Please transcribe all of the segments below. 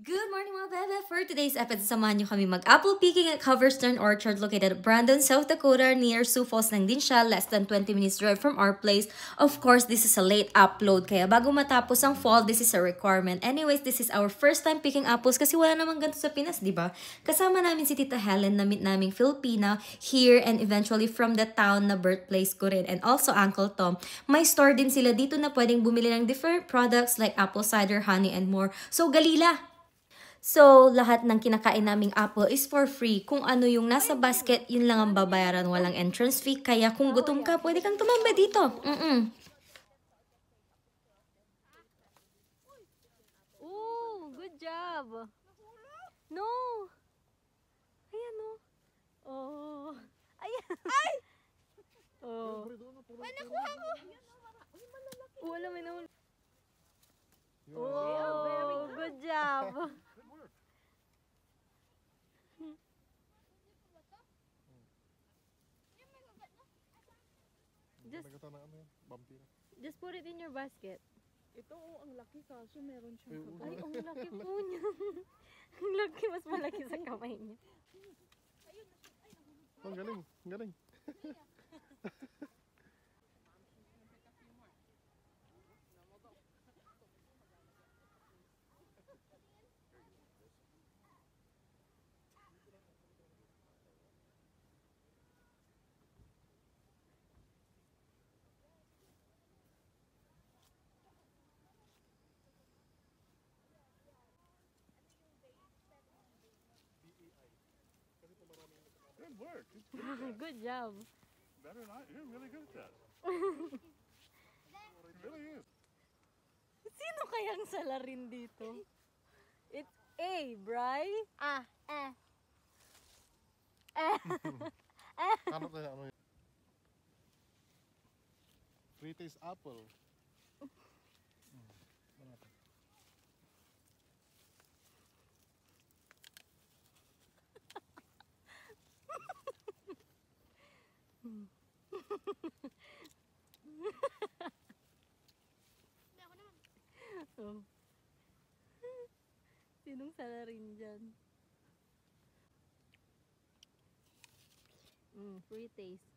Good morning mga bebe! For today's episode, samahan nyo kami mag-apple picking at Coverstern Orchard located at Brandon, South Dakota. Near Sioux Falls lang din siya, less than 20 minutes drive from our place. Of course, this is a late upload, kaya bago matapos ang fall, this is a requirement. Anyways, this is our first time picking apples kasi wala namang ganito sa Pinas, di ba? Kasama namin si Tita Helen na meet naming Filipina here and eventually from the town na birthplace ko rin. And also Uncle Tom. May store din sila dito na pwedeng bumili ng different products like apple cider, honey, and more. So, galila! So, lahat ng kinakain naming apple is for free. Kung ano yung nasa basket, yun lang ang babayaran. Walang entrance fee. Kaya kung gutom ka, pwede kang tumambay dito. Oh, good job. No. Ayan, no. Oh. Ayan. Ay! Oh. Ay, nakuha ko. Wala, may nahuli. Oh, good job. Just put it in your basket. Ito, ang laki kaso meron siyang Ay, ang laki po niya. Ang laki, mas malaki sa kamay niya. Ang galing, ang galing. Good work. It's good. Good job. Better than I. You're really good at that. It really is. Sino kayang salarin dito? It's A, Bri. Ano tayo, ano yun? Free taste apple. Oh. Sinong salarin dyan? Free taste.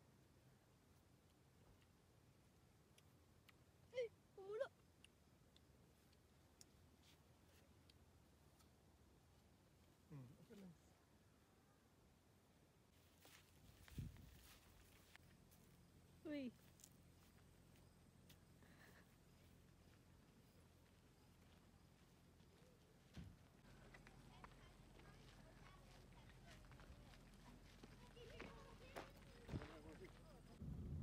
Ay, pumula. Okay lang. Uy.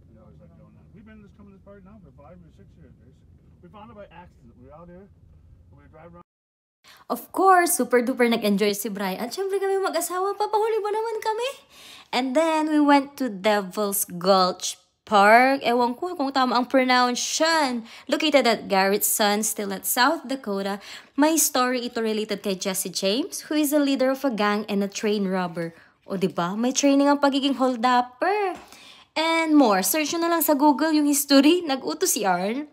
You always like doing that. We've been just coming to this park now for 5 or 6 years. We found it by accident. We were out here. We were driving around. Of course, super duper nag-enjoy si Bri. At syempre kami mag-asawa, papahuli ba naman kami? And then, we went to Devil's Gulch Park. Ewan ko kung tama ang pronunciation. Located at Garrettson, still at South Dakota. May story ito related kay Jesse James, who is a leader of a gang and a train robber. O diba, may training ang pagiging hold-upper. And more. Search nyo na lang sa Google yung history. Nag-uto si Arn.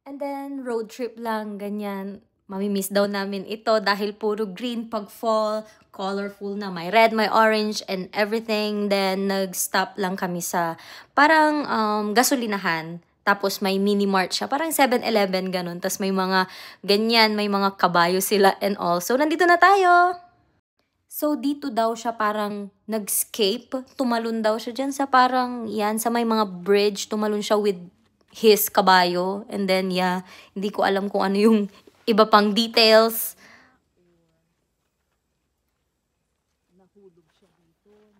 And then, road trip lang, ganyan. Mamimiss daw namin ito dahil puro green pag fall, colorful na. May red, may orange, and everything. Then, nag-stop lang kami sa parang gasolinahan. Tapos, may mini-mart siya. Parang 7-Eleven, ganun. Tapos, may mga ganyan, may mga kabayo sila and all. So, nandito na tayo! So, dito daw siya parang nag-scape. Tumalon daw siya dyan sa parang, yan, sa may mga bridge. Tumalon siya with his kabayo. And then, yeah, hindi ko alam kung ano yung iba pang details. nahulog siya dito.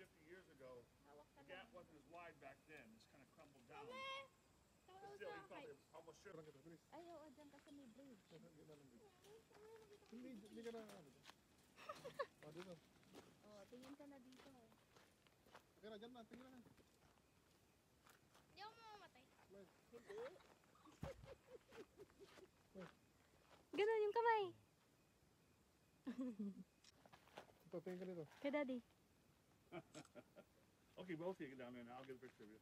50 years ago, the gap wasn't as wide back then. It's kind of crumbled down. But still, he probably almost should. Ay, oo, dyan kasi may bridge. Hindi ka na. Oh, dito. Oh, tingin ka na dito. Okay na, dyan na. Tingnan na. Hindi ako mamamatay. Ganun yung kamay. Ito, tingin ka dito. Kay Daddy. Okay, both of you get down there now. I'll get a picture of you.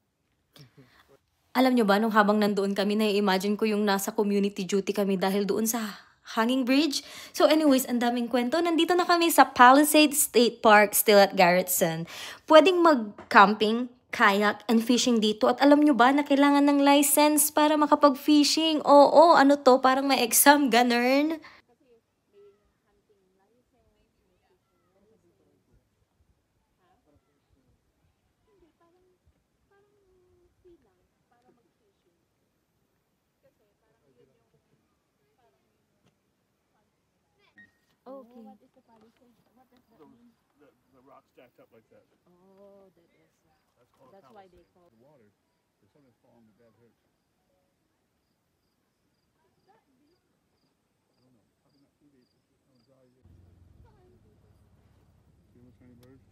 Alam nyo ba, nung habang nandoon kami, na-imagine ko yung nasa community duty kami dahil doon sa hanging bridge. So anyways, ang daming kwento. Nandito na kami sa Palisades State Park, still at Garrettson. Pwedeng mag-camping, kayak, and fishing dito. At alam nyo ba na kailangan ng license para makapag-fishing? Oo, ano to? Parang may exam, ganun. Okay. The rock stacked up like that. Oh, that is. Called That's why they call. the water. If something's falling, that hurts. I don't know. Probably not too deep. It's just kind of dry. See how tiny birds?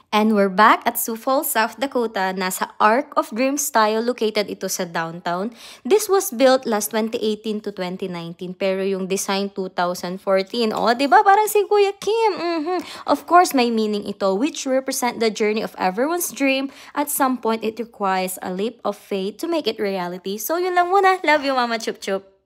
And we're back at Sioux Falls, South Dakota. Nasa Arc of Dreams tayo. Located ito sa downtown. This was built last 2018 to 2019. Pero yung design 2014. O, diba? Parang si Kuya Kim. Of course, may meaning ito, which represent the journey of everyone's dream. At some point, it requires a leap of faith to make it reality. So, yun lang muna. Love you, Mama Chup Chup.